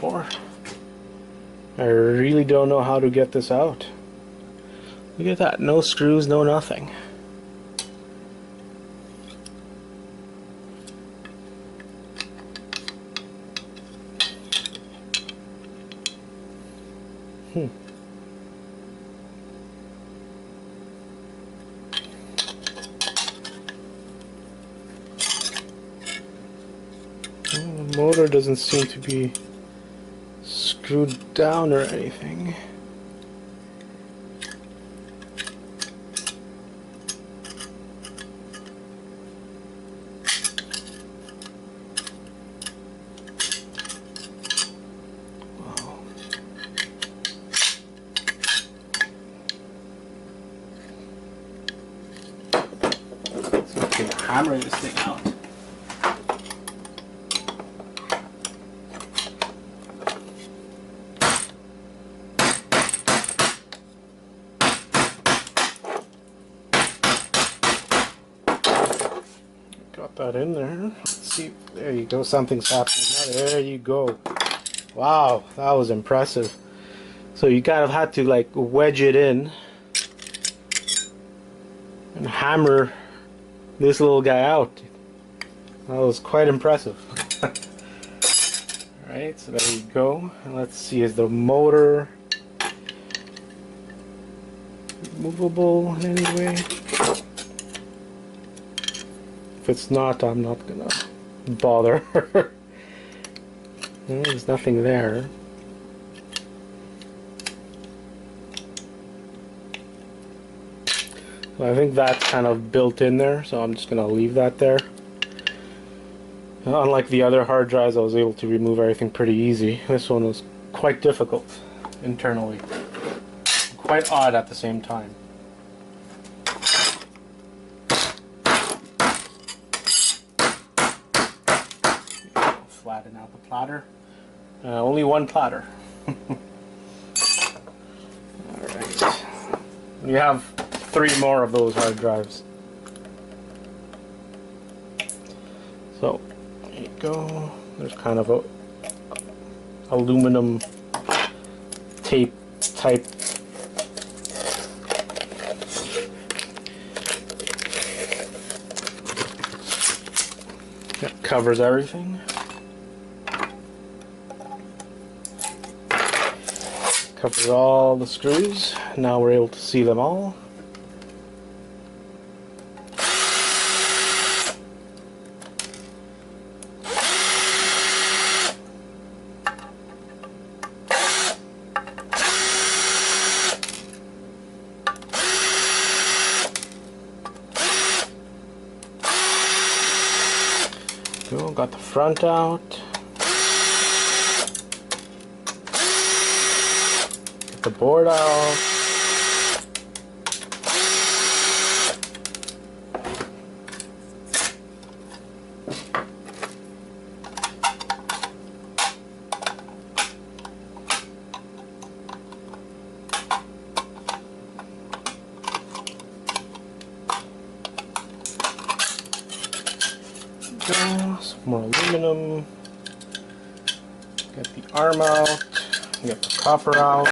Or I really don't know how to get this out. Look at that, no screws, no nothing. The motor doesn't seem to be screwed down or anything. Wow. So I can hammer this thing out. Got that in there. Let's see. There you go. Something's happening now. There you go. Wow, that was impressive. So you kind of had to like wedge it in and hammer this little guy out. That was quite impressive. Alright, so there you go. And let's see, is the motor movable in any way? If it's not, I'm not gonna bother. There's nothing there. So I think that's kind of built in there, so I'm just gonna leave that there. Unlike the other hard drives, I was able to remove everything pretty easy. This one was quite difficult internally. Quite odd at the same time. Flatten out the platter. Only one platter. Alright. We have 3 more of those hard drives. So, there you go. There's kind of a aluminum tape type that covers everything. Covers all the screws. Now we're able to see them all. Go, got the front out. Get the board out. Some more aluminum. Get the arm out. Get the copper out.